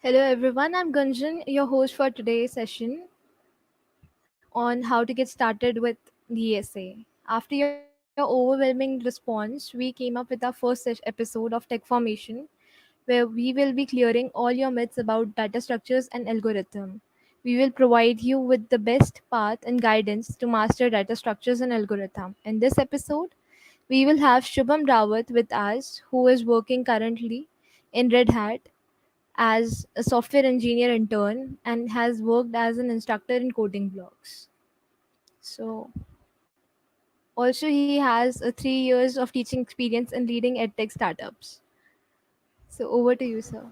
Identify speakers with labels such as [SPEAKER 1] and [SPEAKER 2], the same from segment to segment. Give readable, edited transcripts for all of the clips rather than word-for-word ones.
[SPEAKER 1] Hello everyone, I'm Gunjan, your host for today's session on how to get started with DSA. After your overwhelming response, we came up with our first episode of Techformation, where we will be clearing all your myths about data structures and algorithm. We will provide you with the best path and guidance to master data structures and algorithm. In this episode, we will have Shubham Rawat with us, who is working currently in Red Hat as a software engineer intern and has worked as an instructor in coding blogs. So, also, he has 3 years of teaching experience in leading edtech startups. So, over to you, sir.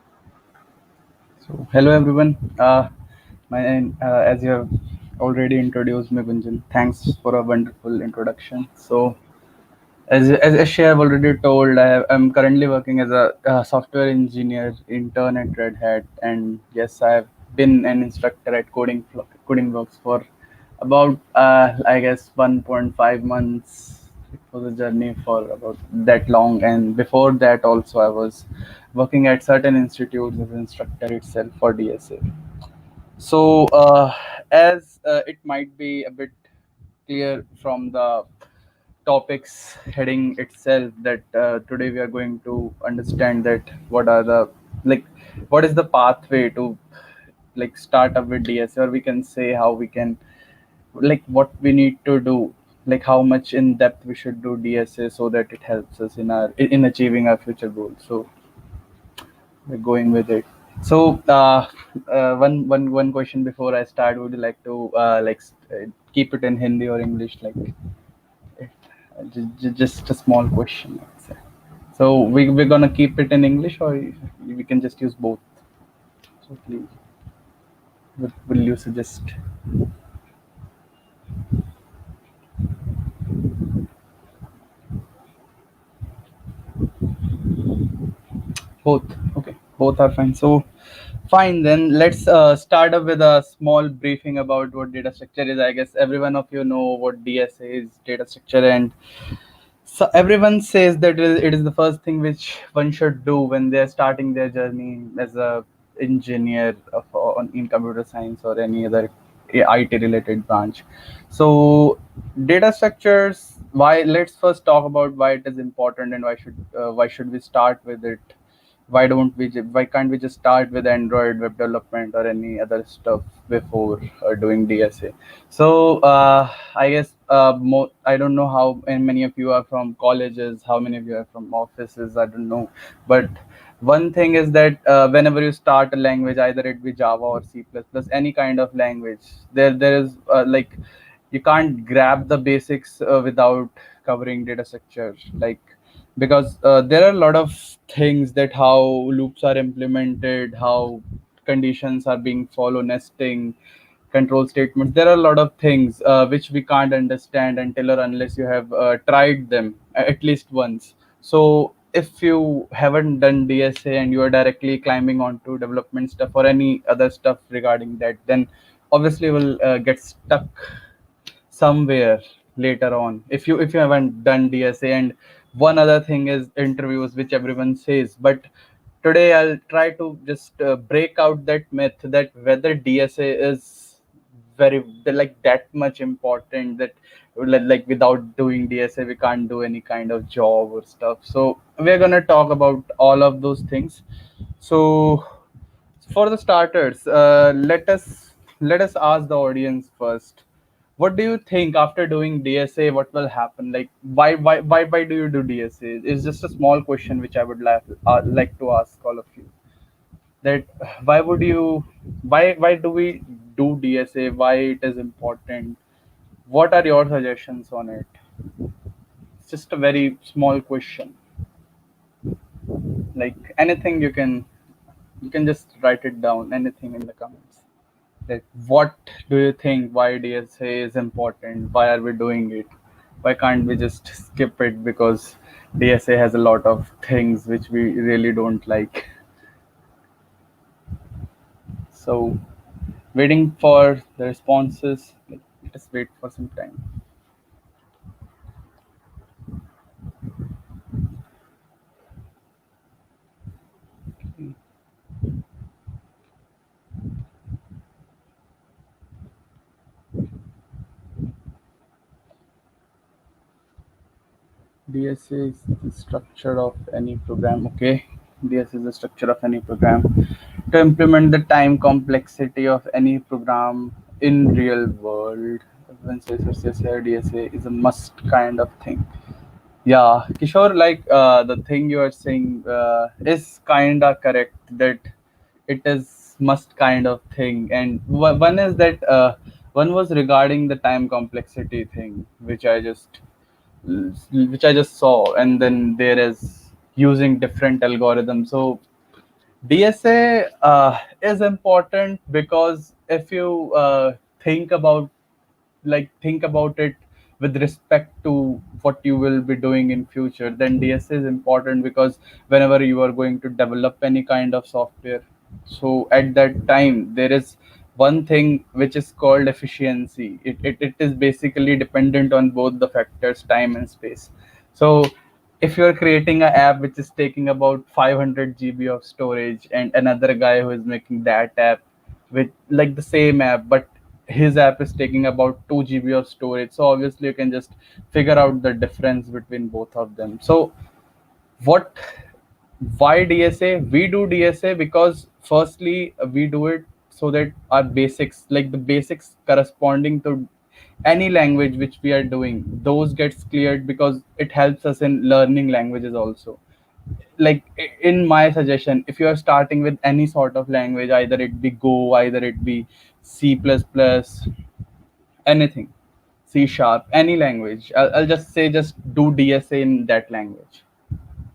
[SPEAKER 2] So, hello everyone. As you have already introduced me, Gunjan, thanks for a wonderful introduction. So, as Shay have already told, I'm currently working as a software engineer intern at Red Hat, and yes, I have been an instructor at coding blocks for about I guess 1.5 months. It was a journey for about that long, and before that also I was working at certain institutes as an instructor itself for DSA. So, as it might be a bit clear from the topics heading itself that today we are going to understand that what are the like what is the pathway to start up with DSA, or we can say how we can what we need to do, like how much in depth we should do DSA so that it helps us in achieving our future goals. So we're going with it. So one question before I start, would you like to keep it in Hindi or English? Just a small question, I'd say. So we're gonna keep it in English, or we can just use both. So please, will you suggest both? Okay, both are fine. So fine, then let's start up with a small briefing about what data structure is. I guess every one of you know what DSA is, data structure, and so everyone says that it is the first thing which one should do when they're starting their journey as a engineer in computer science or any other IT related branch. So data structures. Why? Let's first talk about why it is important and why should we start with it. Why can't we just start with Android web development or any other stuff before doing DSA? So I guess I don't know how and many of you are from colleges, how many of you are from offices, I don't know. But one thing is that whenever you start a language, either it be Java or C++, any kind of language, there is you can't grab the basics without covering data structure, because there are a lot of things that how loops are implemented, how conditions are being followed, nesting, control statements. There are a lot of things which we can't understand until or unless you have tried them at least once. So if you haven't done DSA and you are directly climbing onto development stuff or any other stuff regarding that, then obviously you will get stuck somewhere later on if you haven't done DSA. And one other thing is interviews, which everyone says, but today I'll try to just break out that myth that whether DSA is very that much important, that without doing DSA we can't do any kind of job or stuff. So we're going to talk about all of those things. So for the starters, let us ask the audience first. What do you think after doing DSA? What will happen? Like, why do you do DSA? It's just a small question which I would like to ask all of you. That why would you? Why do we do DSA? Why it is important? What are your suggestions on it? It's just a very small question. Like anything you can just write it down. Anything in the comments. Like, what do you think? Why DSA is important? Why are we doing it? Why can't we just skip it? Because DSA has a lot of things which we really don't like. So, waiting for the responses. Let us wait for some time. DSA is the structure of any program. Okay, DSA is the structure of any program to implement the time complexity of any program in real world. When says DSA is a must kind of thing. Yeah, Kishore, like the thing you are saying is kinda correct that it is must kind of thing, and one is that one was regarding the time complexity thing, which I just saw, and then there is using different algorithms. So DSA is important because if you think about it with respect to what you will be doing in future, then DSA is important because whenever you are going to develop any kind of software, so at that time there is one thing which is called efficiency. It is basically dependent on both the factors, time and space. So if you're creating an app which is taking about 500 GB of storage, and another guy who is making that app with like the same app, but his app is taking about 2 GB of storage, so obviously you can just figure out the difference between both of them. So what why DSA? We do DSA because firstly we do it so that our basics, like the basics corresponding to any language which we are doing, those gets cleared because it helps us in learning languages also. Like in my suggestion, if you are starting with any sort of language, either it be Go, either it be C++, anything, C#, any language, I'll just say just do DSA in that language.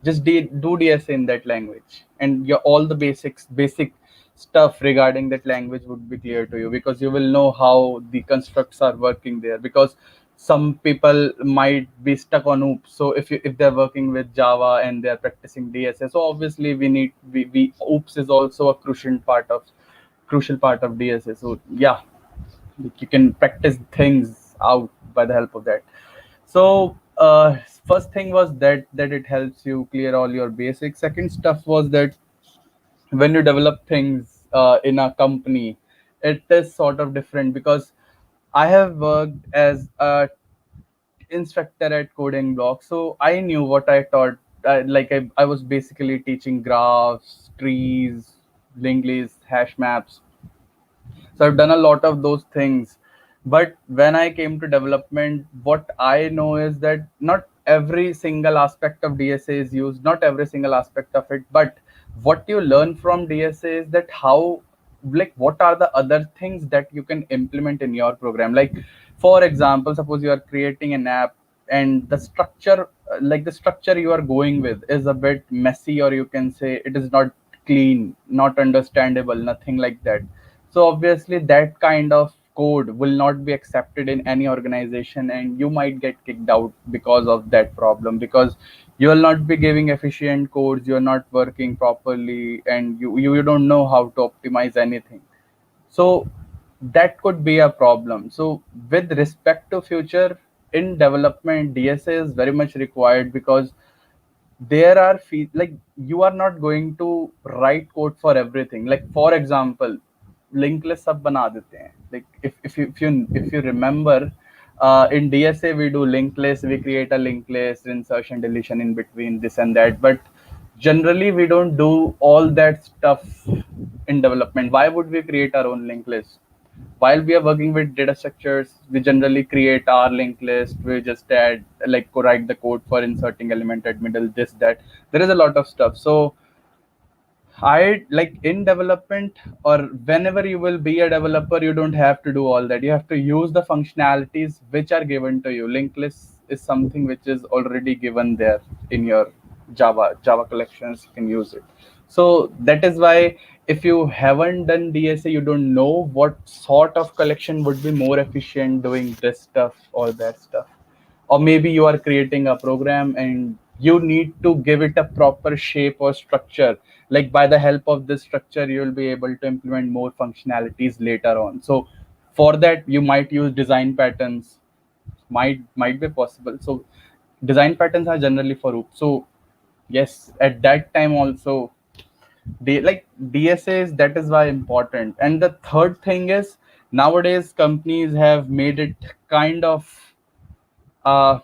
[SPEAKER 2] Just do DSA in that language, and your all the basic stuff regarding that language would be clear to you, because you will know how the constructs are working there. Because some people might be stuck on oops, so if they're working with Java and they're practicing DSA, so obviously we oops is also a crucial part of DSA. So yeah, you can practice things out by the help of that. So first thing was that it helps you clear all your basics. Second stuff was that when you develop things in a company, it is sort of different, because I have worked as a instructor at coding block, so I knew what I taught. I was basically teaching graphs, trees, linked lists, hash maps. So I've done a lot of those things. But when I came to development, what I know is that not every single aspect of DSA is used, not every single aspect of it. But what you learn from DSA is that how, like, what are the other things that you can implement in your program. Like, for example, suppose you are creating an app, and the structure you are going with is a bit messy, or you can say it is not clean, not understandable, nothing like that. So obviously that kind of code will not be accepted in any organization, and you might get kicked out because of that problem, because you will not be giving efficient codes, you're not working properly, and you don't know how to optimize anything. So that could be a problem. So with respect to future, in development, DSA is very much required, because there are like you are not going to write code for everything. Like for example, linked list sab bana dete hain. Like if you remember, in DSA we do linked list, we create a linked list, insertion, deletion in between, this and that. But generally we don't do all that stuff in development. Why would we create our own linked list? While we are working with data structures, we generally create our linked list. We just add, like, write the code for inserting element at middle, this, that. There is a lot of stuff. So I like in development, or whenever you will be a developer, you don't have to do all that. You have to use the functionalities which are given to you. Linked list is something which is already given there in your Java collections. You can use it. So that is why if you haven't done DSA, you don't know what sort of collection would be more efficient doing this stuff or that stuff. Or maybe you are creating a program and you need to give it a proper shape or structure. Like by the help of this structure, you will be able to implement more functionalities later on. So for that, you might use design patterns. Might be possible. So design patterns are generally for OOP. So yes, at that time also, like DSAs, that is why important. And the third thing is, nowadays companies have made it kind of uh,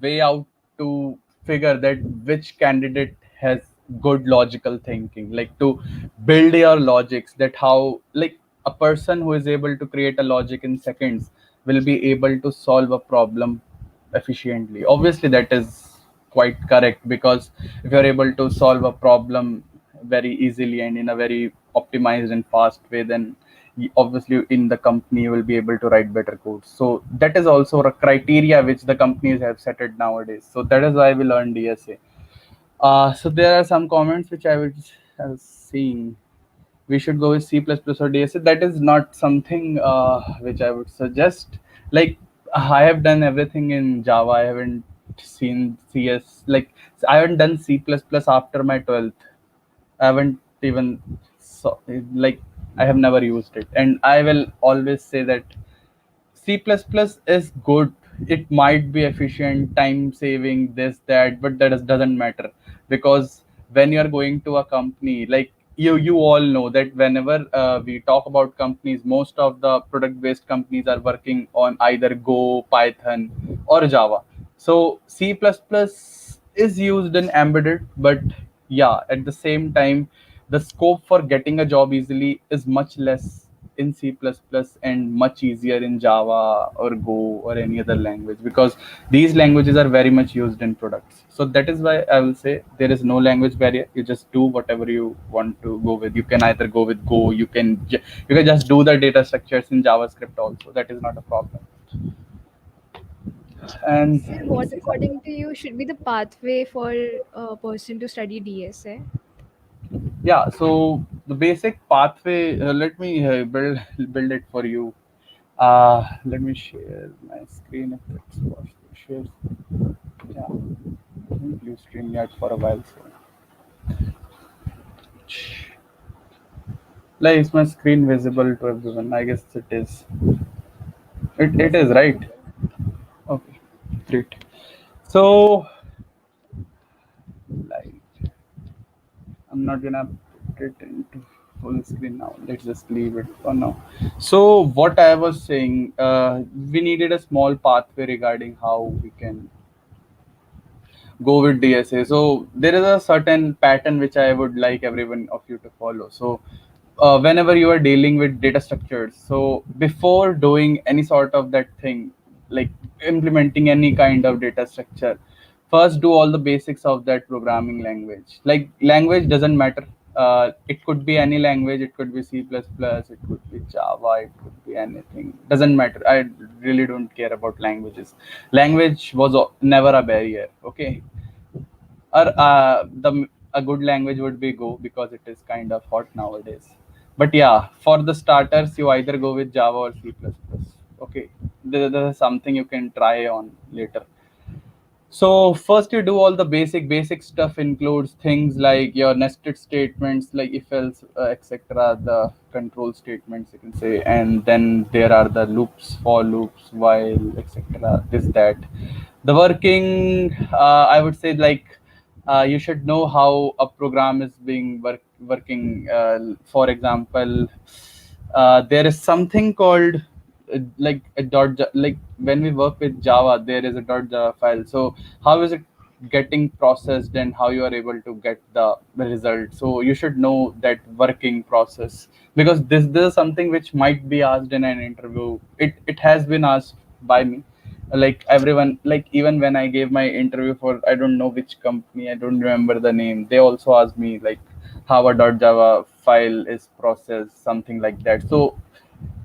[SPEAKER 2] way out to figure that which candidate has good logical thinking, like to build your logics, that how, like, a person who is able to create a logic in seconds will be able to solve a problem efficiently. Obviously that is quite correct, because if you're able to solve a problem very easily and in a very optimized and fast way, then obviously in the company you will be able to write better codes. So that is also a criteria which the companies have set it nowadays. So that is why we learn DSA. So there are some comments which I was seeing. We should go with C++ or DSA. That is not something which I would suggest. Like, I have done everything in Java. I haven't seen CS. Like, I haven't done C++ after my 12th. I haven't even like, I have never used it, and I will always say that C++ is good. It might be efficient, time saving, this, that, but doesn't matter, because when you're going to a company, like, you all know that whenever we talk about companies, most of the product based companies are working on either Go, Python, or Java. So C++ is used in embedded, but yeah, at the same time, the scope for getting a job easily is much less in C++ and much easier in Java or Go or any other language, because these languages are very much used in products. So that is why I will say there is no language barrier. You just do whatever you want to go with. You can either go with Go, you can just do the data structures in JavaScript also. That is not a problem. And
[SPEAKER 1] So, what according to you should be the pathway for a person to study DSA?
[SPEAKER 2] yeah, so the basic pathway, let me build it for you. Let me share my screen if it's possible. Share. Yeah, I haven't used StreamYard for a while, so like, is my screen visible to everyone? I guess it is. It
[SPEAKER 1] Yes,
[SPEAKER 2] is,
[SPEAKER 1] it's
[SPEAKER 2] right.
[SPEAKER 1] visible.
[SPEAKER 2] Okay, great. So, like, I'm not gonna put it into full screen now. Let's just leave it for now. So, what I was saying, we needed a small pathway regarding how we can go with DSA. So there is a certain pattern which I would like everyone of you to follow. So whenever you are dealing with data structures, so before doing any sort of that thing, like implementing any kind of data structure, first do all the basics of that programming language. Like, language doesn't matter. It could be any language. It could be C++. It could be Java. It could be anything. Doesn't matter. I really don't care about languages. Language was never a barrier. Okay, or the a good language would be Go, because it is kind of hot nowadays. But yeah, for the starters, you either go with Java or C++. Okay, this is something you can try on later. So first you do all the basic stuff, includes things like your nested statements, like if else, etc. The control statements, you can say, and then there are the loops, for loops, while, etc. This, that. The working, I would say, like, you should know how a program is being working. For example, there is something called like a like when we work with Java, there is a .java file. So how is it getting processed and how you are able to get the result? So you should know that working process, because this is something which might be asked in an interview. It has been asked by me, like everyone, like even when I gave my interview for, I don't know which company, I don't remember the name, they also asked me like how a .java file is processed, something like that. So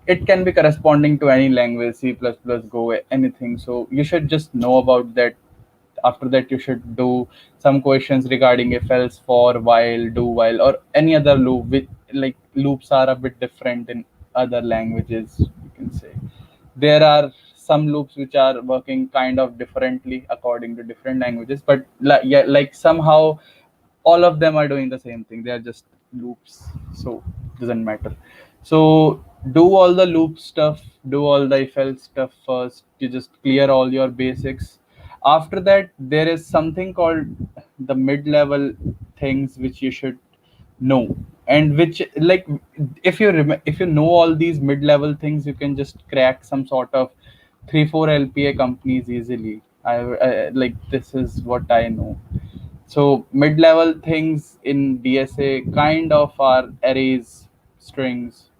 [SPEAKER 2] it can be corresponding to any language, C++, Go, anything. So you should just know about that. After that, you should do some questions regarding if else, for, while, do while, or any other loop. Which, like, loops are a bit different in other languages, you can say. There are some loops which are working kind of differently according to different languages, but yeah, like somehow all of them are doing the same thing. They are just loops, so doesn't matter. So do all the loop stuff, do all the if else stuff first. You just clear all your basics. After that, there is something called the mid-level things which you should know, and which, like, if you know all these mid-level things, you can just crack some sort of 3 4 LPA companies easily. Like this is what I know. So mid-level things in DSA kind of are arrays, strings,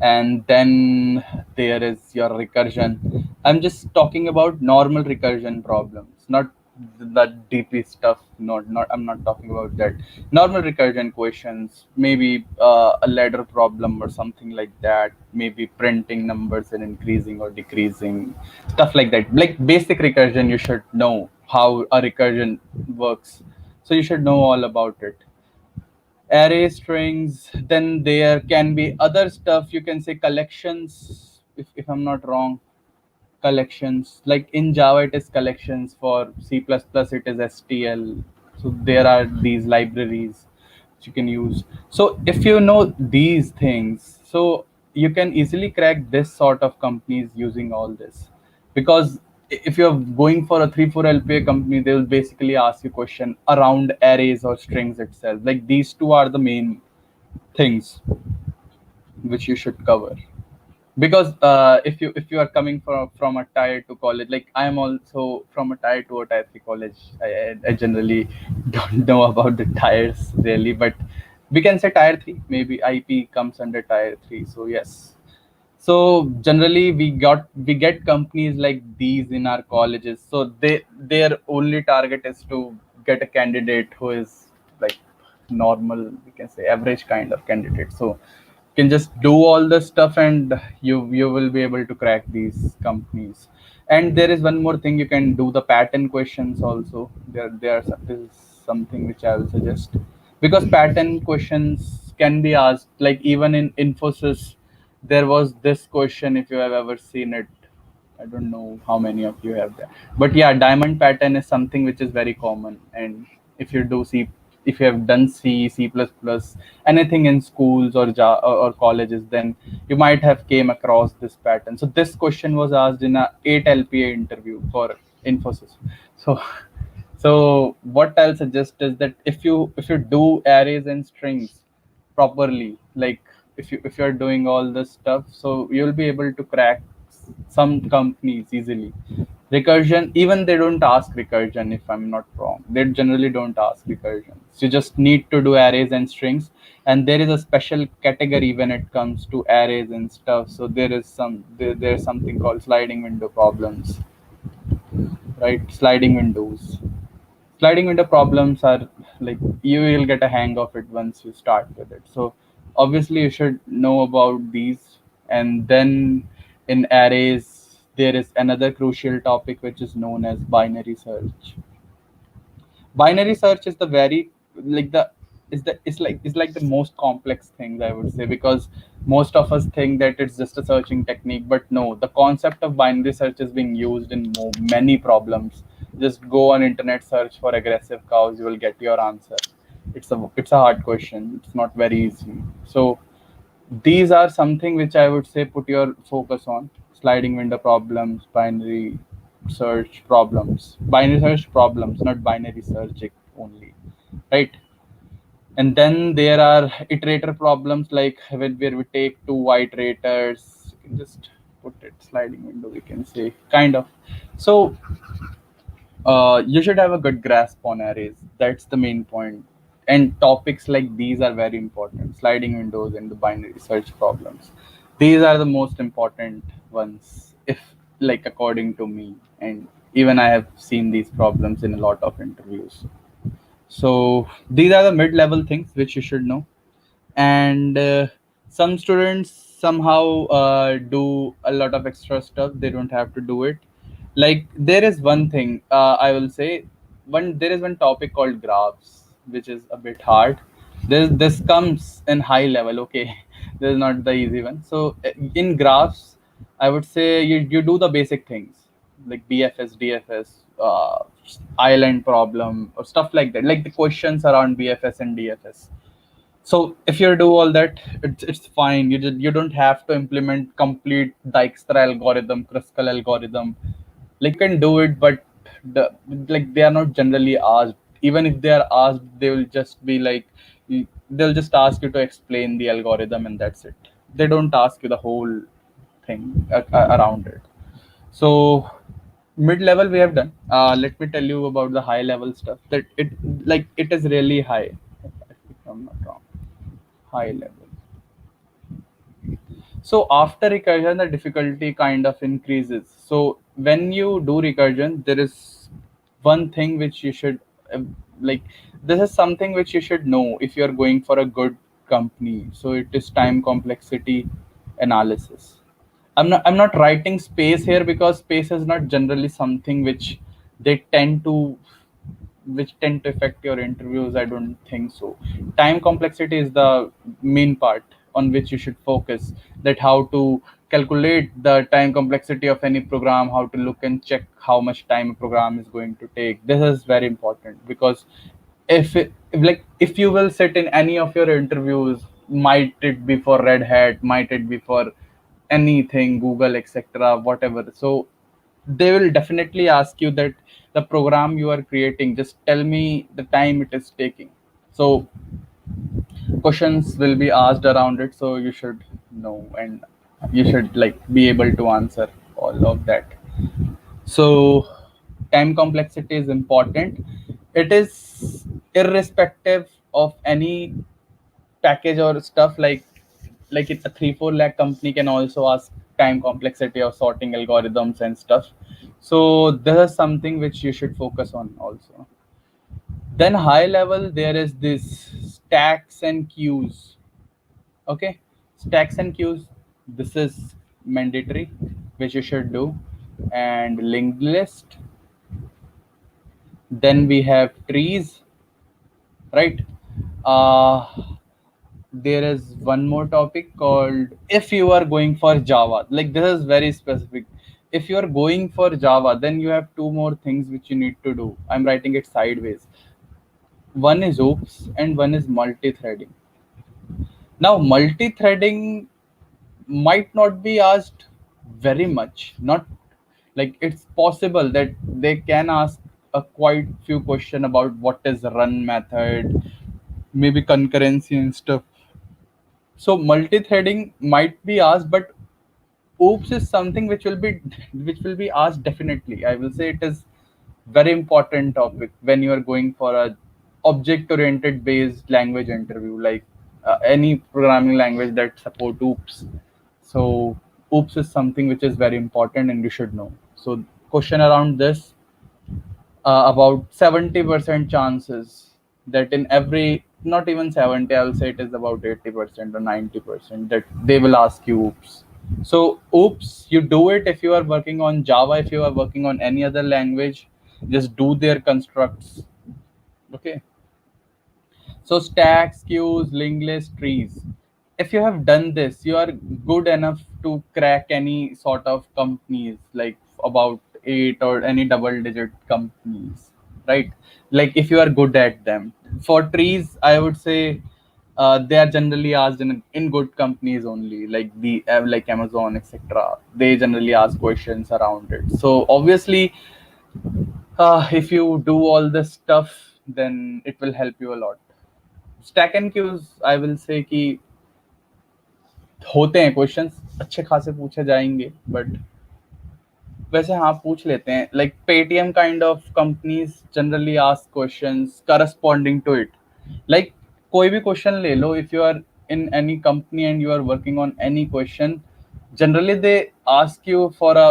[SPEAKER 2] and then there is your recursion. I'm just talking about normal recursion problems, not the deeply stuff. Not I'm not talking about that. Normal recursion questions, maybe a ladder problem or something like that, maybe printing numbers and increasing or decreasing, stuff like that. Like basic recursion, you should know how a recursion works, so you should know all about it. Array strings, then there can be other stuff, you can say collections, if I'm not wrong. Collections, like in Java it is collections, for C++ it is STL. So there are these libraries which you can use. So if you know these things, so you can easily crack this sort of companies using all this. Because if you're going for a 3 4 LPA company, they will basically ask you question around arrays or strings itself. Like these two are the main things which you should cover. Because if you are coming from a tier 2 college, like I am also from a tier 2 or tier 3 college. I generally don't know about the tires really, but we can say tier 3, maybe IP comes under tier 3. So yes, so generally we get companies like these in our colleges. So their only target is to get a candidate who is like normal, we can say average kind of candidate. So you can just do all the stuff and you will be able to crack these companies. And there is one more thing, you can do the pattern questions also. This is something which I will suggest, because pattern questions can be asked, like even in Infosys there was this question, if you have ever seen it. I don't know how many of you have that, but yeah, diamond pattern is something which is very common. And if you do C, if you have done C++, anything in schools or or colleges, then you might have came across this pattern. So this question was asked in a 8 LPA interview for Infosys. So so what I'll suggest is that if you do arrays and strings properly, like if you're doing all this stuff, so you'll be able to crack some companies easily. Recursion, even they don't ask recursion, if I'm not wrong. They generally don't ask recursion. So you just need to do arrays and strings, and there is a special category when it comes to arrays and stuff. So there's something called sliding window problems, right? Sliding window problems are like, you will get a hang of it once you start with it. So obviously you should know about these. And then in arrays there is another crucial topic which is known as binary search. Binary search is the very, like the is the it's like the most complex thing, I would say, because most of us think that it's just a searching technique, but no, the concept of binary search is being used in many problems. Just go on internet, search for aggressive cows, you will get your answer. It's a hard question, it's not very easy. So these are something which I would say put your focus on: sliding window problems, binary search problems, not binary search only, right? And then there are iterator problems, like where we take two iterators. You can just put it sliding window, we can say, kind of. So you should have a good grasp on arrays. That's the main point. And topics like these are very important. Sliding windows and the binary search problems. These are the most important ones, if like according to me. And even I have seen these problems in a lot of interviews. So these are the mid-level things which you should know. And some students somehow do a lot of extra stuff. They don't have to do it. Like there is one thing, I will say, one there is one topic called graphs which is a bit hard. This comes in high level, okay. This is not the easy one. So in graphs, I would say you do the basic things like BFS, DFS, island problem or stuff like that, like the questions around BFS and DFS. So if you do all that, it's fine. You don't have to implement complete Dijkstra algorithm, Kruskal algorithm. Like you can do it, but like they are not generally asked. Even if they are asked, they will just be like, they'll just ask you to explain the algorithm and that's it. They don't ask you the whole thing around it. So Mid level we have done. Let me tell you about the high level stuff. That it like it is really high. If I'm not wrong, high level. So after recursion, the difficulty kind of increases. So when you do recursion, there is one thing which you should uh, like. This is something which you should know if you are going for a good company. So it is time complexity analysis. I'm not writing space here because space is not generally something which they tend to tend to affect your interviews. I don't think so. Time complexity is the main part on which you should focus, that how to calculate the time complexity of any program, how to look and check how much time a program is going to take. This is very important because if you will sit in any of your interviews, might it be for Red Hat, might it be for anything, Google, etc., whatever. So they will definitely ask you that the program you are creating, just tell me the time it is taking. So questions will be asked around it, so you should know, and you should like be able to answer all of that. So time complexity is important. It is irrespective of any package or stuff. Like a 3-4 lakh company can also ask time complexity of sorting algorithms and stuff. So this is something which you should focus on also. Then high level, there is this stacks and queues. Okay, stacks and queues, this is mandatory, which you should do. And linked list. Then we have trees, right? uh there is one more topic called, if you are going for Java, like this is very specific. If you are going for Java, then you have two more things which you need to do. I'm writing it sideways. One is oops and one is multi-threading. Now multi-threading might not be asked very much, not like, it's possible that they can ask a quite few question about what is run method, maybe concurrency and stuff. So multi-threading might be asked, but oops is something which will be asked definitely. I will say it is very important topic when you are going for a object oriented based language interview, like any programming language that support oops. So oops is something which is very important and you should know. So question around this, about 70% chances that in every, not even 70, I'll say it is about 80% or 90% that they will ask you oops. So oops, you do it if you are working on Java. If you are working on any other language, just do their constructs. Okay. So stacks, queues, linked list, trees. If you have done this, you are good enough to crack any sort of companies, like about 8 or any double digit companies, right? Like if you are good at them. For trees, I would say they are generally asked in good companies only, like the like Amazon, etc. They generally ask questions around it. So obviously, if you do all this stuff, then it will help you a lot. Stack and queues I will say कि होते हैं questions अच्छे खासे पूछे जाएंगे, but वैसे हाँ पूछ लेते हैं. Like Paytm kind of companies generally ask questions corresponding to it. Like कोई भी क्वेश्चन ले लो, if you are in any company and you are working on any question, generally they ask you for a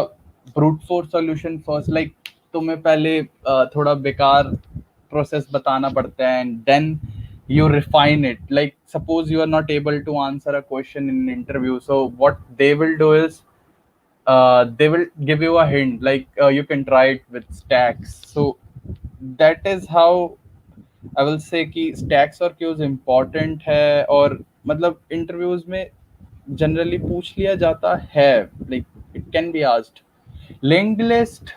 [SPEAKER 2] brute force solution first. Like तुम्हें पहले थोड़ा बेकार process बताना पड़ता है and then you refine it. Like suppose you are not able to answer a question in an interview, so what they will do is they will give you a hint, like you can try it with stacks. So that is how I will say कि stacks और queues important है, और मतलब interviews में generally पूछ लिया जाता है, like it can be asked. Linked list,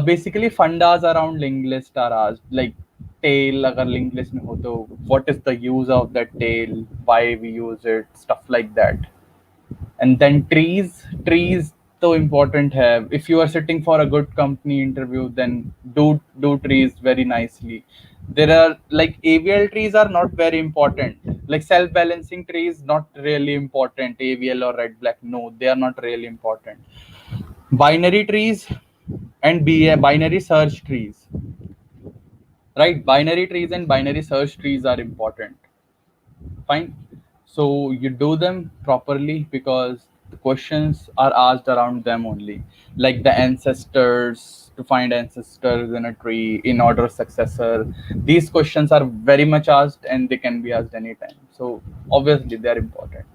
[SPEAKER 2] basically fundas around linked list are asked, like tail अगर linked list में हो तो what is the use of that tail, why we use it, stuff like that. And then trees so important have. If you are sitting for a good company interview, then do trees very nicely. There are like AVL trees are not very important, like self balancing trees not really important. AVL or red black, no, they are not really important. Binary trees, and binary search trees, right? Binary trees and binary search trees are important. Fine. So you do them properly because the questions are asked around them only, like the ancestors, to find ancestors in a tree in order of successor. These questions are very much asked and they can be asked anytime. So obviously they are important.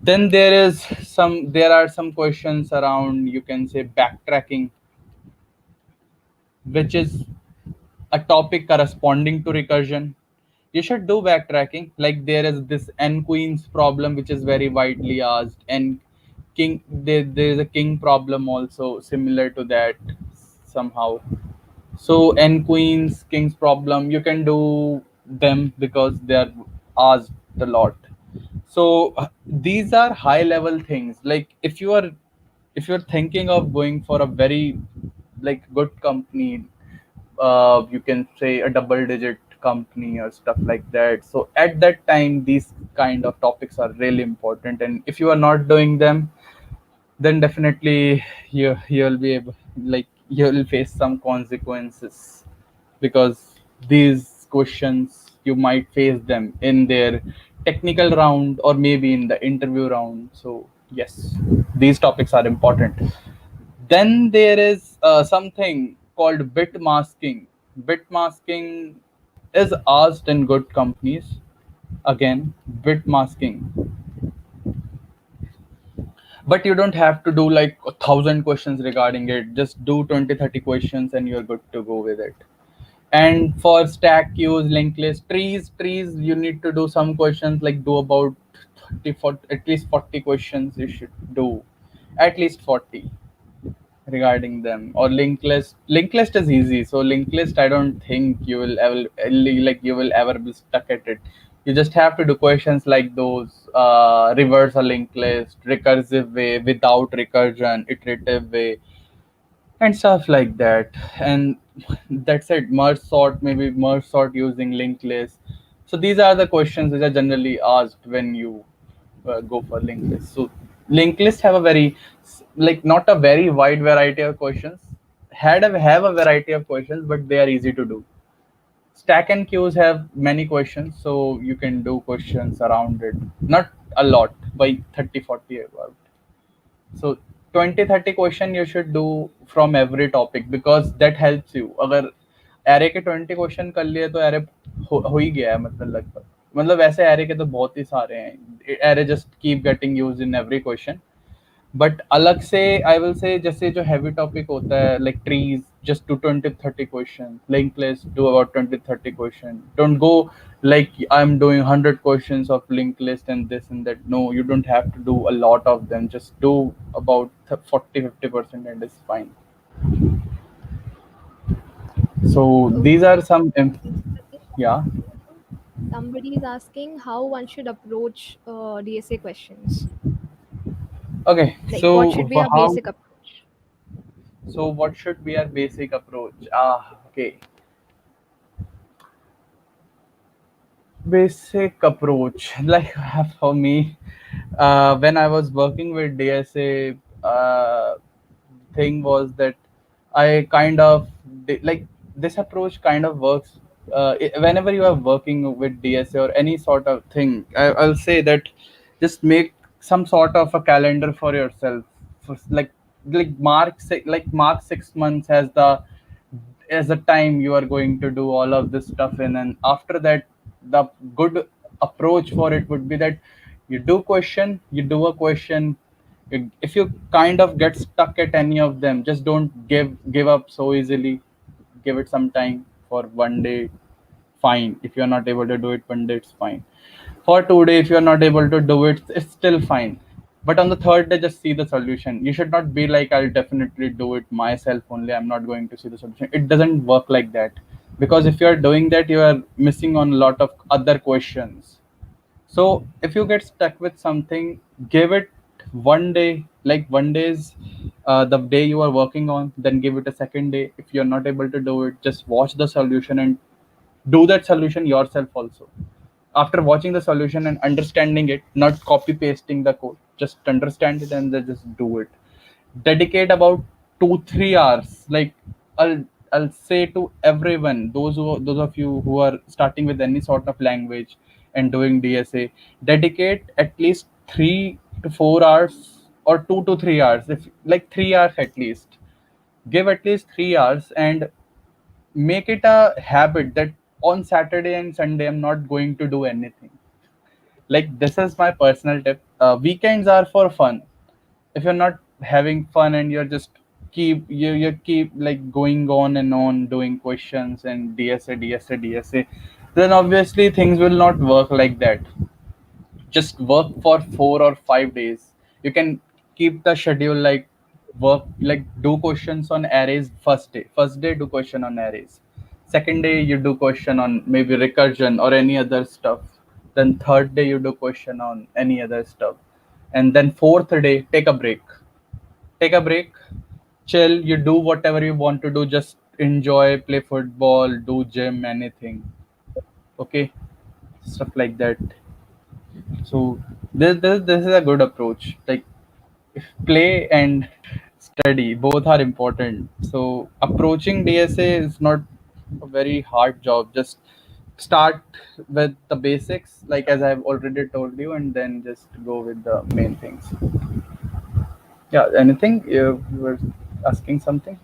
[SPEAKER 2] Then there are some questions around, you can say, backtracking, which is a topic corresponding to recursion. You should do backtracking. Like there is this n queens problem, which is very widely asked, and there is a king problem also similar to that somehow. So n queens, kings problem, you can do them because they are asked a lot. So these are high level things. Like if you're thinking of going for a very like good company, you can say a double digit company or stuff like that. So at that time these kind of topics are really important, and if you are not doing them, then definitely you'll be able, like you'll face some consequences, because these questions you might face them in their technical round or maybe in the interview round. So yes, these topics are important. Then there is something called bit masking. Bit masking is asked in good companies. Again, bit masking, but you don't have to do like 1,000 questions regarding it. Just do 20, 30 questions and you're good to go with it. And for stack queues, linked list, trees, you need to do some questions, like do about 30, 40, at least 40 questions you should do, at least 40 regarding them. Or linked list is easy. So linked list, I don't think you will ever, like you will ever be stuck at it. You just have to do questions like those, reverse a linked list, recursive way, without recursion, iterative way, and stuff like that. And that's it. Merge sort, maybe merge sort using linked list. So these are the questions which are generally asked when you go for linked list. So linked list have a very, like not a very wide variety of questions, have a variety of questions, but they are easy to do. Stack and queues have many questions, so you can do questions around it, not a lot, by 30 40 about. So 20 30 question you should do from every topic, because that helps you. अगर array के 20 question कर लिए तो array हो ही गया है, मतलब लगभग, मतलब वैसे एरे के तो बहुत ही सारे हैं. Array just keep getting use in every question. But अलग से आई विल से, जैसे जो हैवी टॉपिक होता है like trees, just do 20 30 questions. Linked list, do about 20 30 questions. Don't go like I'm doing 100 questions of linked list and this and that. No, you don't have to do a lot of them. Just do about 40 50% and it's fine. So these
[SPEAKER 1] Okay.
[SPEAKER 2] are some yeah.
[SPEAKER 1] Somebody is asking how one should approach DSA questions.
[SPEAKER 2] Okay,
[SPEAKER 1] Like, what
[SPEAKER 2] so
[SPEAKER 1] should be
[SPEAKER 2] for
[SPEAKER 1] our
[SPEAKER 2] how,
[SPEAKER 1] basic approach?
[SPEAKER 2] so what should be our basic approach? Okay, basic approach. Like for me, when I was working with DSA, thing was that I kind of like this approach kind of works. Whenever you are working with DSA or any sort of thing, I'll say that just make some sort of a calendar for yourself. For, mark 6 months as the time you are going to do all of this stuff in, and after that the good approach for it would be that you do a question. If you kind of get stuck at any of them, just don't give up so easily. Give it some time. For one day, fine. If you're not able to do it one day, it's fine. For 2 day, if you're not able to do it, it's still fine. But on the third day, just see the solution. You should not be like, I'll definitely do it myself only, I'm not going to see the solution. It doesn't work like that, because if you're doing that, you are missing on a lot of other questions. So if you get stuck with something, give it one day, like one day is the day you are working on, then give it a second day. If you're not able to do it, just watch the solution and do that solution yourself also. After watching the solution and understanding it, not copy pasting the code, just understand it and then just do it. Dedicate about 2 3 hours. Like I'll say to everyone, those of you who are starting with any sort of language and doing DSA, dedicate at least 3 to 4 hours or 2 to 3 hours. If like 3 hours at least, give at least 3 hours and make it a habit that on Saturday and Sunday I'm not going to do anything. Like this is my personal tip. Weekends are for fun. If you're not having fun and you're just you keep like going on and on doing questions and DSA, then obviously things will not work like that. Just work for 4 or 5 days. You can keep the schedule like work like do questions on arrays. First day do question on arrays. Second day you do question on maybe recursion or any other stuff. Then third day you do question on any other stuff. And then fourth day take a break, chill, you do whatever you want to do, just enjoy, play football, do gym, anything. Okay, stuff like that. So this is a good approach. Like play and study both are important. So approaching DSA is not a very hard job. Just start with the basics, like as I've already told you, and then just go with the main things. Yeah, anything you were asking something?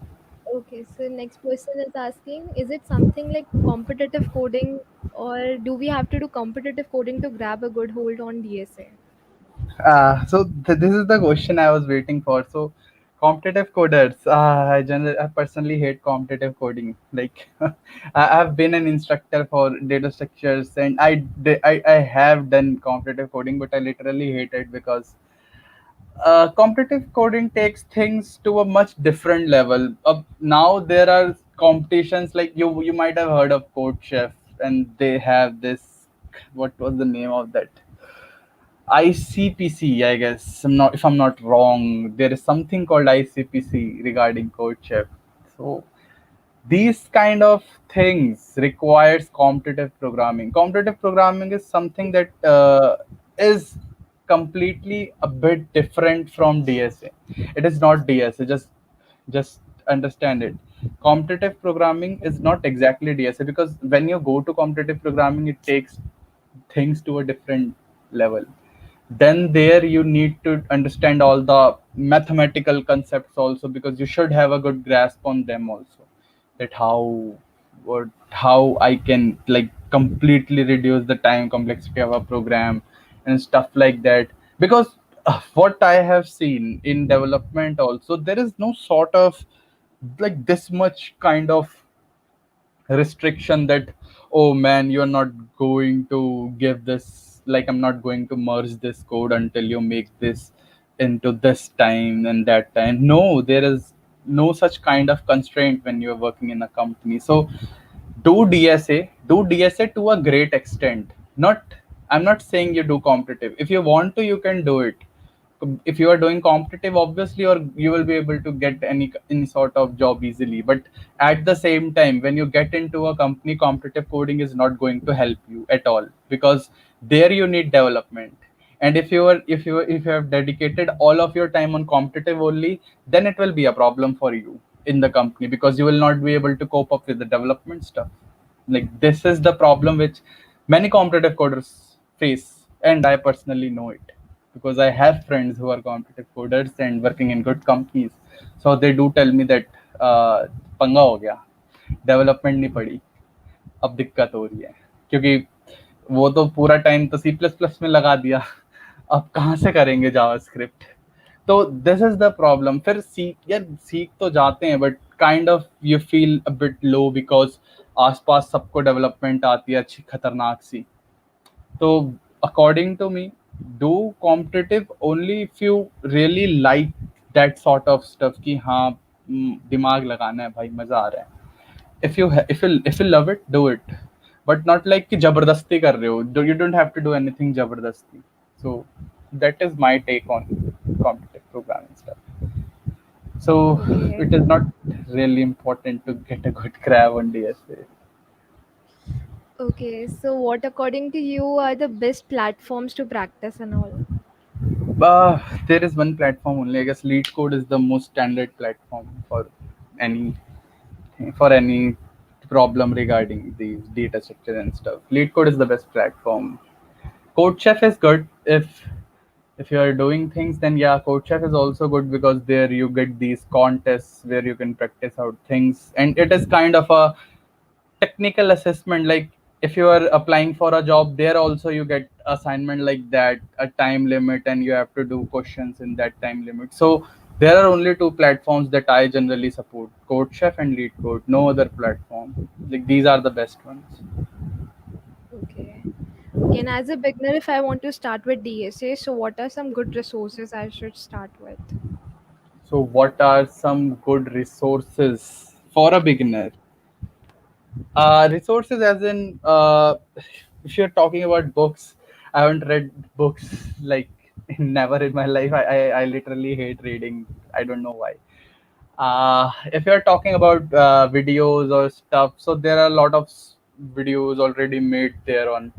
[SPEAKER 1] Okay, so next person is asking, is it something like competitive coding, or do we have to do competitive coding to grab a good hold on DSA?
[SPEAKER 2] This is the question I was waiting for. So, competitive coders. I personally hate competitive coding. Like, I've been an instructor for data structures, and I have done competitive coding, but I literally hate it because competitive coding takes things to a much different level. Now there are competitions like you might have heard of Code Chef, and they have this. What was the name of that? ICPC, I guess. If I'm not wrong, there is something called ICPC regarding code chef. So these kind of things requires competitive programming. Competitive programming is something that is completely a bit different from DSA. It is not DSA. Just understand it. Competitive programming is not exactly DSA, because when you go to competitive programming, it takes things to a different level. Then there you need to understand all the mathematical concepts also, because you should have a good grasp on them also, that how I can like completely reduce the time complexity of a program and stuff like that. Because what I have seen in development also, there is no sort of like this much kind of restriction that, oh man, you're not going to give this, like I'm not going to merge this code until you make this into this time and that time. No, there is no such kind of constraint when you're working in a company. So do dsa to a great extent. Not, I'm not saying you do competitive. If you want to, you can do it. If you are doing competitive, obviously, or you will be able to get any sort of job easily. But at the same time, when you get into a company, competitive coding is not going to help you at all, because there you need development. And if you have dedicated all of your time on competitive only, then it will be a problem for you in the company, because you will not be able to cope up with the development stuff. Like this is the problem which many competitive coders face, and I personally know it, because I have friends who are competitive coders and working in good companies. So they do tell me that पंगा हो गया, development नहीं पड़ी, अब दिक्कत हो रही है, क्योंकि वो तो पूरा टाइम तो सी प्लस प्लस में लगा दिया, अब कहाँ से करेंगे जावास्क्रिप्ट? तो दिस इज द प्रॉब्लम। फिर सीख तो जाते हैं, but kind of you feel a bit low, because आसपास सबको डेवलपमेंट आती है अच्छी खतरनाक सी। तो according to me, do competitive only if you really like that sort of stuff, कि हाँ दिमाग लगाना है भाई, मजा आ रहा है। If you love it, do it, but not like कि जबरदस्ती कर रहे हो। You don't have to do anything जबरदस्ती. So that is my take on competitive programming stuff. So
[SPEAKER 1] Okay.
[SPEAKER 2] it is not really important to get a good grab on DSA.
[SPEAKER 1] Okay, so what according to you are the best platforms to practice and all?
[SPEAKER 2] There is one platform only. I guess Lead Code is the most standard platform any for any problem regarding these data structure and stuff. Lead Code is the best platform. CodeChef is good if you are doing things. Then yeah, CodeChef is also good because there you get these contests where you can practice out things, and it is kind of a technical assessment. Like if you are applying for a job, there also you get assignment like that, a time limit, and you have to do questions in that time limit. So there are only two platforms that I generally support: CodeChef and LeetCode. No other platform. Like these are the best ones.
[SPEAKER 1] Okay. Okay, and as a beginner, if I want to start with DSA, so what are some good resources I should start with?
[SPEAKER 2] So what are some good resources for a beginner? Resources, as in, if you're talking about books, I haven't read books like never in my life. I literally hate reading. I don't know why. If you're talking about videos or stuff, so there are a lot of videos already made there on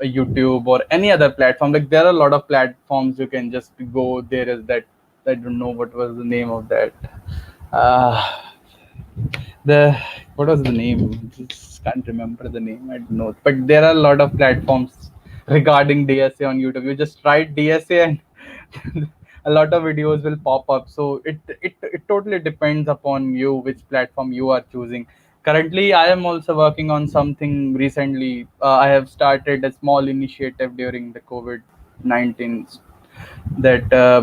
[SPEAKER 2] YouTube or any other platform. Like there are a lot of platforms you can just go. There is that, I don't know what was the name of that. Uh, the what was the name? Just can't remember the name. I don't know. But there are a lot of platforms regarding DSA on YouTube. You just write DSA and a lot of videos will pop up. So it totally depends upon you which platform you are choosing. Currently, I am also working on something recently. I have started a small initiative during the COVID-19, that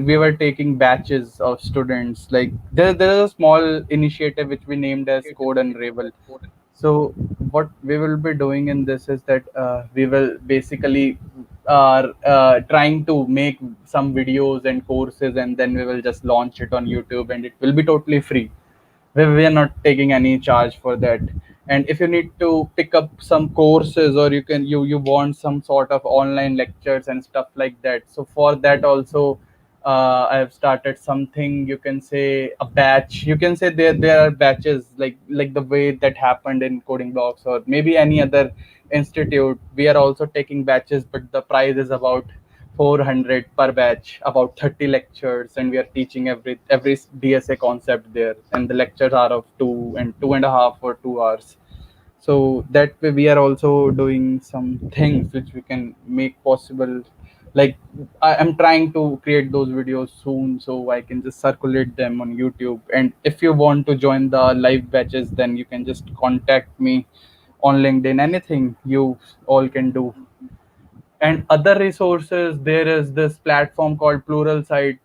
[SPEAKER 2] we were taking batches of students. Like there's a small initiative which we named as Code Unravel. So what we will be doing in this is that we will basically are trying to make some videos and courses, and then we will just launch it on YouTube, and it will be totally free. We are not taking any charge for that. And if you need to pick up some courses, or you want some sort of online lectures and stuff like that, so for that also I have started something. You can say a batch. You can say there are batches, like the way that happened in Coding Blocks or maybe any other institute. We are also taking batches, but the price is about 400 per batch, about 30 lectures, and we are teaching every DSA concept there, and the lectures are of 2.5 or 2 hours. So that way we are also doing some things which we can make possible. Like I am trying to create those videos soon, so I can just circulate them on YouTube. And if you want to join the live batches, then you can just contact me on LinkedIn. Anything you all can do. And other resources, there is this platform called Pluralsight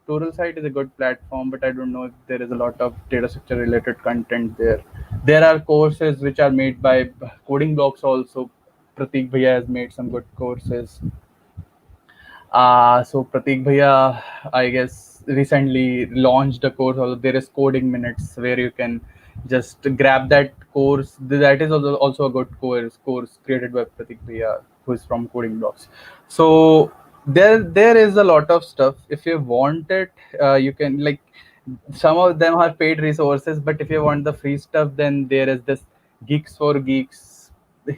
[SPEAKER 2] is a good platform, but I don't know if there is a lot of data structure related content there. There are courses which are made by Coding Blocks also. Pratik Bhaiya has made some good courses. So Pratik Bhaiya, I guess, recently launched a course. Also, there is Coding Minutes where you can just grab that course. That is also a good course created by Pratik Bhaiya, who is from Coding Blocks. So there is a lot of stuff. If you want it, you can, like, some of them are paid resources, but if you want the free stuff, then there is this Geeks for Geeks.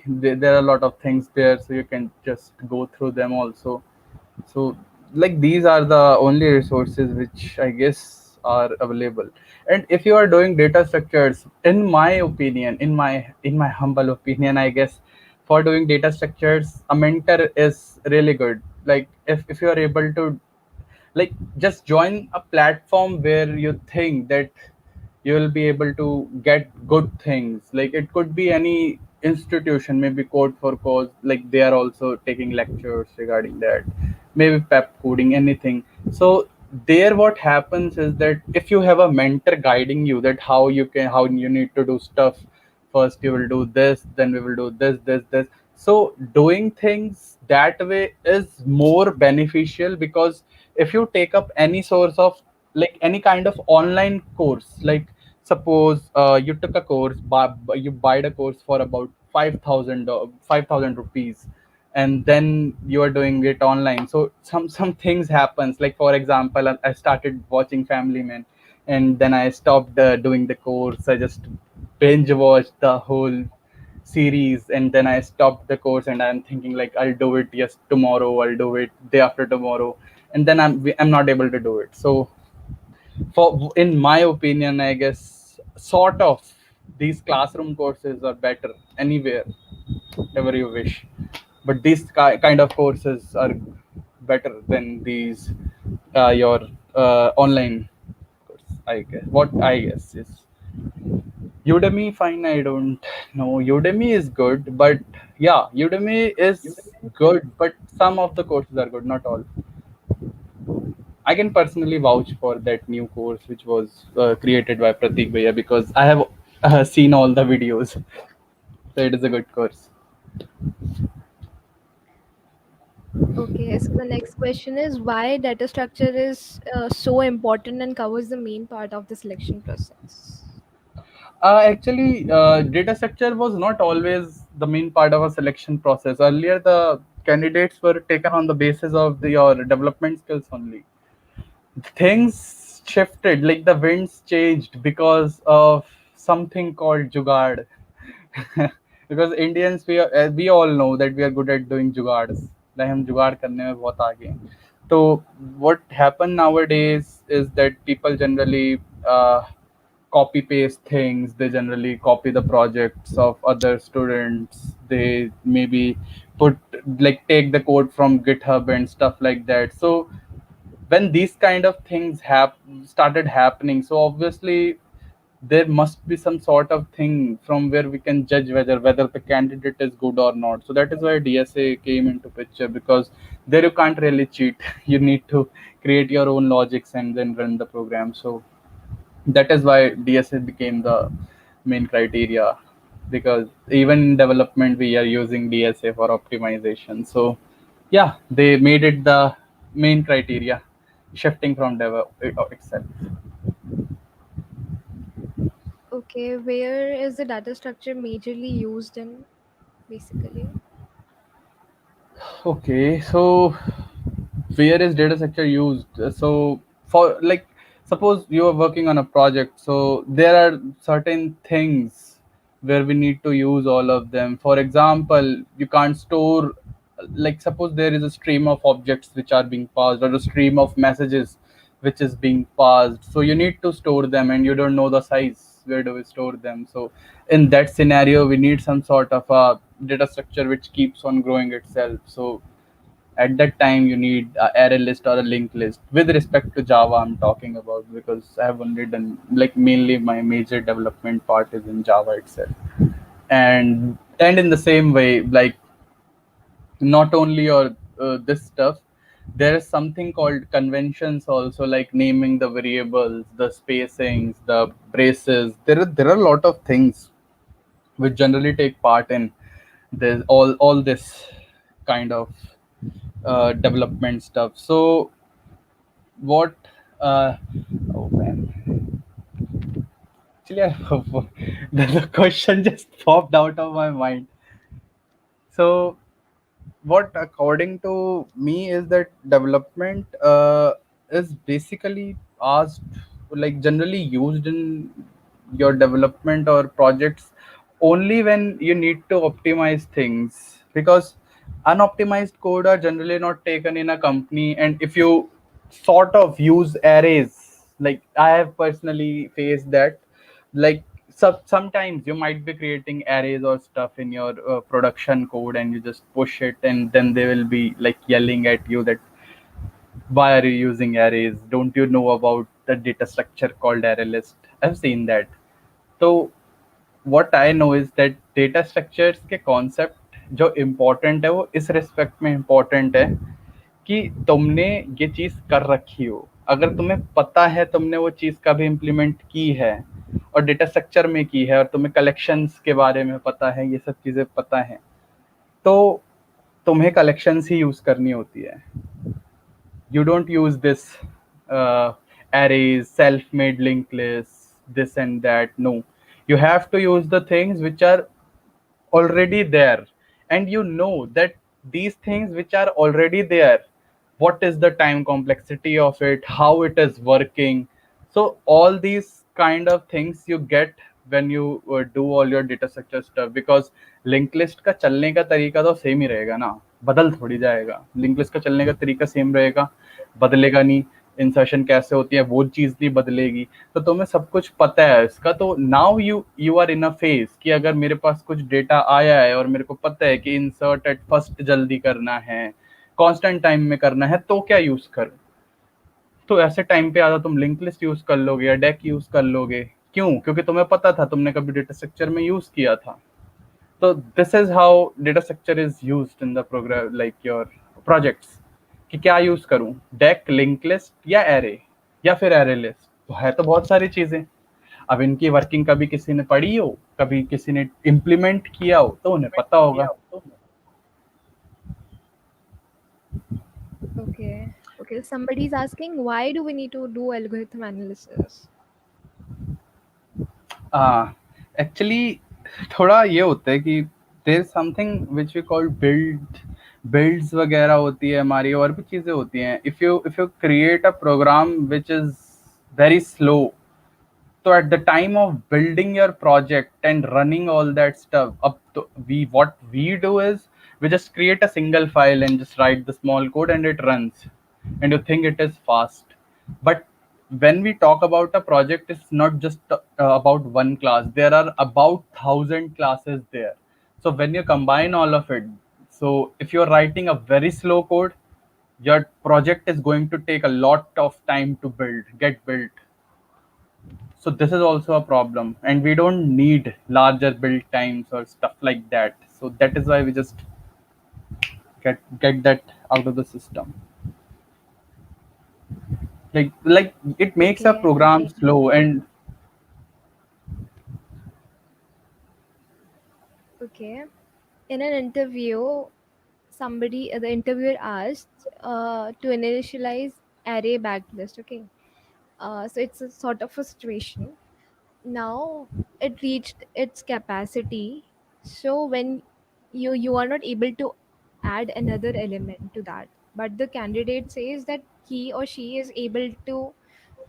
[SPEAKER 2] There are a lot of things there, so you can just go through them also. So like these are the only resources which I guess are available. And if you are doing data structures, in my opinion, in my humble opinion, I guess, for doing data structures, a mentor is really good. Like if you are able to, like, just join a platform where you think that you will be able to get good things. Like it could be any institution, maybe Code for Cause, like they are also taking lectures regarding that, maybe pep coding, anything. So there what happens is that if you have a mentor guiding you, that how you need to do stuff, first you will do this, then we will do this. So doing things that way is more beneficial, because if you take up any source of, like, any kind of online course, like suppose you took a course, you buy a course for about 5,000 rupees, and then you are doing it online. So some things happens. Like for example, I started watching Family Man, and then I stopped doing the course. I just binge watched the whole series, and then I stopped the course and I'm thinking like I'll do it yes tomorrow, I'll do it day after tomorrow, and then I'm not able to do it. So for in my opinion, I guess sort of these classroom courses are better anywhere, ever you wish, but these kind of courses are better than these your online course. I guess what I guess is Udemy, fine. I don't know. Udemy is good, but yeah, Udemy is good, but some of the courses are good, not all. I can personally vouch for that new course which was created by Pratik Bhaiya because I have seen all the videos. So it is a good course.
[SPEAKER 1] Okay, so the next question is why data structure is so important and covers the main part of the selection process.
[SPEAKER 2] Actually, data structure was not always the main part of a selection process. Earlier, the candidates were taken on the basis of your development skills only. Things shifted, like the winds changed because of something called jugaad. Because Indians, we all know that we are good at doing jugads. like हम जुगाड़ करने में बहुत आगे हैं. तो what happen nowadays is that people generally copy paste things. They generally copy the projects of other students. They maybe put like take the code from GitHub and stuff like that. So when these kind of things have started happening, so obviously there must be some sort of thing from where we can judge whether the candidate is good or not. So that is why DSA came into picture, because there you can't really cheat. You need to create your own logics and then run the program. So that is why DSA became the main criteria, because even in development we are using DSA for optimization. So yeah, they made it the main criteria, shifting from dev itself.
[SPEAKER 1] Okay, where is the data structure majorly used in basically?
[SPEAKER 2] Okay, so where is data structure used? So for like, suppose you are working on a project, so there are certain things where we need to use all of them. For example, you can't store, like suppose there is a stream of objects which are being passed, or a stream of messages which is being passed, so you need to store them and you don't know the size. Where do we store them? So in that scenario we need some sort of a data structure which keeps on growing itself. So at that time you need a array list or a linked list. With respect to Java I'm talking about, because I have only done, like, mainly my major development part is in Java itself. And in the same way, like, not only or this stuff, there is something called conventions also, like naming the variables, the spacings, the braces. There are a lot of things which generally take part in this, all this kind of development stuff. So what oh man, actually the question just popped out of my mind. So what according to me is that development is basically asked, like generally used in your development or projects only when you need to optimize things, because unoptimized code are generally not taken in a company. And if you sort of use arrays, like I have personally faced that, like sometimes you might be creating arrays or stuff in your production code, and you just push it, and then they will be like yelling at you that why are you using arrays, don't you know about the data structure called array list? I've seen that. So what I know is that data structures के concept जो important है वो इस respect में important है कि तुमने ये चीज़ कर रखी हो, अगर तुम्हें पता है तुमने वो चीज़ कभी इम्प्लीमेंट की है और डेटा स्ट्रक्चर में की है, और तुम्हें कलेक्शंस के बारे में पता है, ये सब चीज़ें पता है, तो तुम्हें कलेक्शंस ही यूज़ करनी होती है. You don't use this arrays, self-made linked lists, this and that. No, you have to use the things which are already there, and you know that these things which are already there, what is the time complexity of it, how it is working. So all these kind of things you get when you do all your data structure stuff, because link list का चलने का तरीका तो same ही रहेगा ना, बदल थोड़ी जाएगा. लिंक लिस्ट का चलने का तरीका सेम रहेगा, बदलेगा नहीं. इंसर्शन कैसे होती है वो चीज नहीं बदलेगी. तो तुम्हें सब कुछ पता है इसका. तो now you are in a phase कि अगर मेरे पास कुछ डेटा आया है और मेरे को पता है कि इंसर्ट एट फर्स्ट जल्दी करना है, कांस्टेंट टाइम में करना है, तो क्या यूज करूं. तो ऐसे टाइम पे आधा तुम लिंक लिस्ट यूज कर लोगे या डेक यूज कर लोगे. क्यों? क्योंकि तुम्हें पता था, तुमने कभी डेटा स्ट्रक्चर में यूज किया था. तो this is how data structure is used in the program, like your projects. कि क्या यूज करूं, डेक, लिंक लिस्ट या एरे, या फिर एरे लिस्ट. तो है तो बहुत सारी चीजें. अब इनकी वर्किंग कभी किसी ने पढ़ी हो, कभी किसी ने इम्प्लीमेंट किया हो, तो उन्हें पता होगा.
[SPEAKER 1] Okay. Okay. Somebody's asking, why do we need to do algorithm analysis?
[SPEAKER 2] Actually थोड़ा ये होता है कि there is something which we call builds वगैरह होती है हमारी, और भी चीज़ें होती हैं. If you create a program which is very slow, so at the time of building your project and running all that stuff up to, we what we do is we just create a single file and just write the small code and it runs, and you think it is fast. But when we talk about a project, it's not just about one class. There are about 1,000 classes there. So when you combine all of it, so if you're writing a very slow code, your project is going to take a lot of time to get built. So this is also a problem, and we don't need larger build times or stuff like that. So that is why we just get that out of the system. Like it makes a
[SPEAKER 1] Okay.
[SPEAKER 2] program slow. And
[SPEAKER 1] Okay. In an interview, the interviewer asked to initialize array backlist. Okay. So it's a sort of a situation. Now it reached its capacity. So when you are not able to add another element to that, but the candidate says that he or she is able to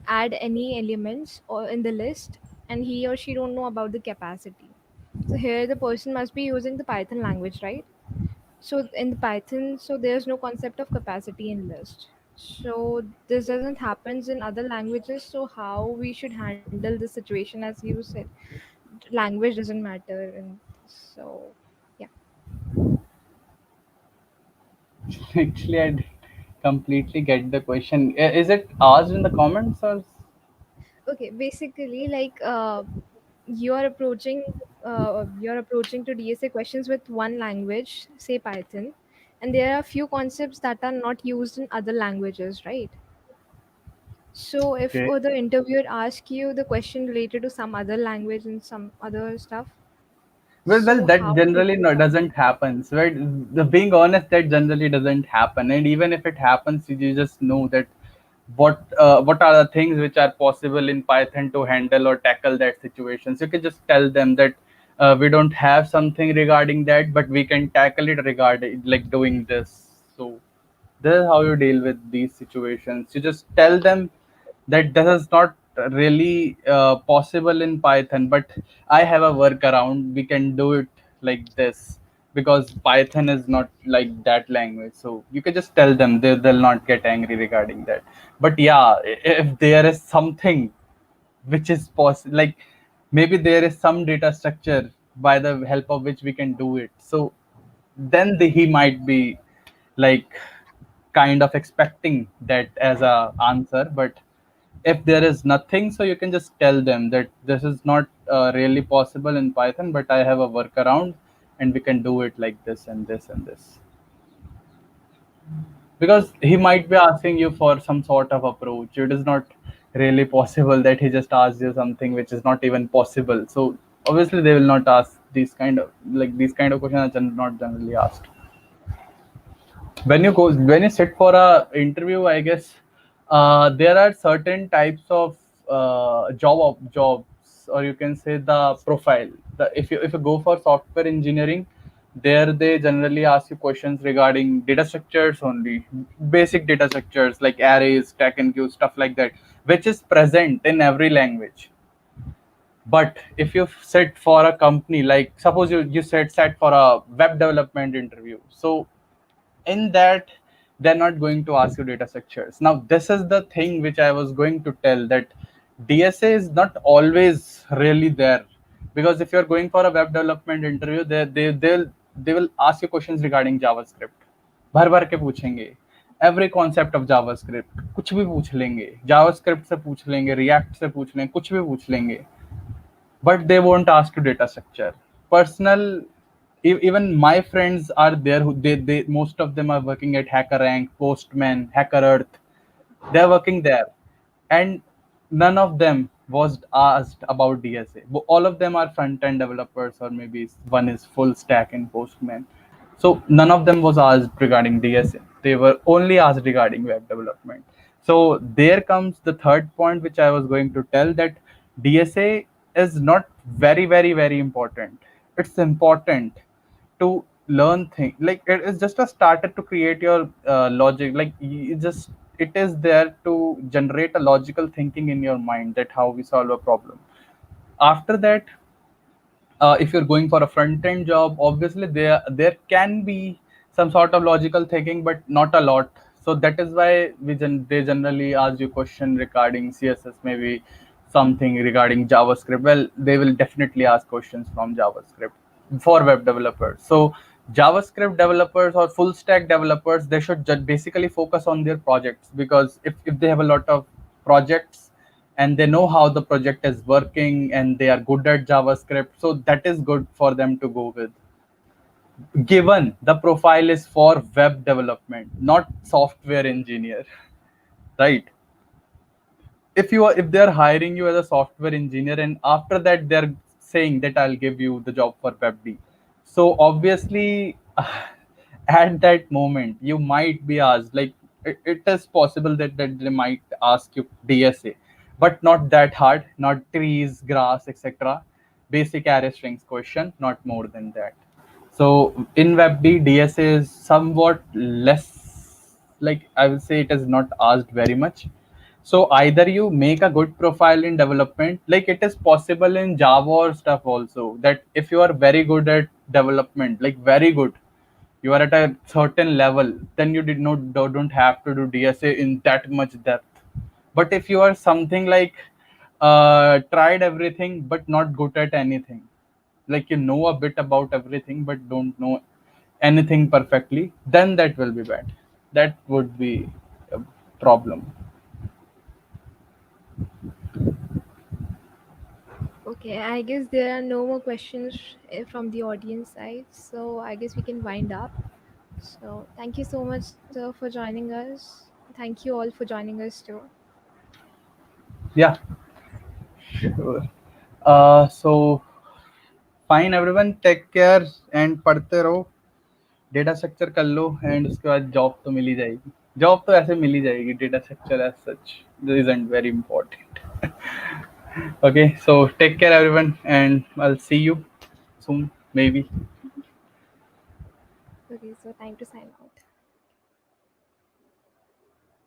[SPEAKER 1] add any elements or in the list, and he or she don't know about the capacity. So here the person must be using the Python language, right? So in the Python, so there's no concept of capacity in list. So this doesn't happens in other languages. So how we should handle the situation, as you said, language doesn't matter. And so yeah.
[SPEAKER 2] actually, I didn't completely get the question. Is it asked in the comments or?
[SPEAKER 1] Okay, basically, like you're approaching to DSA questions with one language, say Python, and there are few concepts that are not used in other languages, right? So if
[SPEAKER 2] Okay.
[SPEAKER 1] the interviewer asks you the question related to some other language and some other stuff,
[SPEAKER 2] Well,
[SPEAKER 1] so
[SPEAKER 2] that
[SPEAKER 1] how should
[SPEAKER 2] generally
[SPEAKER 1] we
[SPEAKER 2] no,
[SPEAKER 1] handle?
[SPEAKER 2] doesn't happen. So, being honest, that generally doesn't happen. And even if it happens, you just know that what are the things which are possible in Python to handle or tackle that situation. So you can just tell them that we don't have something regarding that, but we can tackle it regarding like doing this. So this is how you deal with these situations. You just tell them that this is not really possible in Python, but I have a workaround. We can do it like this because Python is not like that language. So you can just tell them, they'll not get angry regarding that. But yeah, if there is something which is possible, like maybe there is some data structure by the help of which we can do it, so then he might be like kind of expecting that as a answer. But if there is nothing, so you can just tell them that this is not really possible in Python, but I have a workaround, and we can do it like this and this and this. Because he might be asking you for some sort of approach. It is not really possible that he just asks you something which is not even possible. So obviously they will not ask these kind of questions are not generally asked. When you sit for a interview, I guess there are certain types of jobs, or you can say the profile. If you go for software engineering, there they generally ask you questions regarding data structures only, basic data structures like arrays, stack and queue, stuff like that, which is present in every language. But if you sit for a company, like suppose you sat for a web development interview, so in that they're not going to ask you data structures. Now this is the thing which I was going to tell, that DSA is not always really there. Because if you're going for a web development interview, they will ask you questions regarding JavaScript. भर भर के पूछेंगे, every concept of JavaScript कुछ भी पूछ लेंगे, JavaScript से पूछ लेंगे, रिएक्ट से पूछ लेंगे, कुछ भी पूछ लेंगे, but they won't ask you data structure. Personal, even my friends are there who they most of them are working at Hacker Rank, Postman, Hacker Earth. They're working there, and none of them was asked about DSA. All of them are front end developers, or maybe one is full stack in Postman. So none of them was asked regarding DSA. They were only asked regarding web development. So there comes the third point, which I was going to tell, that DSA is not very important. It's important to learn things, like it is just a starter to create your logic, like you just, it is there to generate a logical thinking in your mind, that how we solve a problem. After that, if you're going for a front end job, obviously there can be some sort of logical thinking, but not a lot. So that is why they generally ask you question regarding CSS, maybe something regarding JavaScript. Well, they will definitely ask questions from JavaScript for web developers. So JavaScript developers or full stack developers, they should just basically focus on their projects, because if they have a lot of projects and they know how the project is working and they are good at JavaScript, so that is good for them to go with. Given the profile is for web development, not software engineer, right? If they're hiring you as a software engineer and after that they're saying that I'll give you the job for webd, so obviously at that moment you might be asked, like it is possible that they might ask you DSA, but not that hard, not trees, grass, etc. Basic array strings question, not more than that. So in webd, DSA is somewhat less, like I will say it is not asked very much. So either you make a good profile in development, like it is possible in Java or stuff also, that if you are very good at development, like very good, you are at a certain level, then you did not don't have to do DSA in that much depth. But if you are something like tried everything but not good at anything, like you know a bit about everything but don't know anything perfectly, then that will be bad. That would be a problem.
[SPEAKER 1] Okay, I guess there are no more questions from the audience side, so I guess we can wind up. So, thank you so much, sir, for joining us. Thank you all for joining us too.
[SPEAKER 2] Yeah, sure. So fine everyone, take care and पढ़ते रहो, data structure कर लो, and उसके बाद job तो मिल ही जाएगी. Job तो ऐसे मिल ही जाएगी, data structure as such isn't very important. Okay, so take care everyone, and I'll see you soon, maybe.
[SPEAKER 1] Okay, so time to sign out.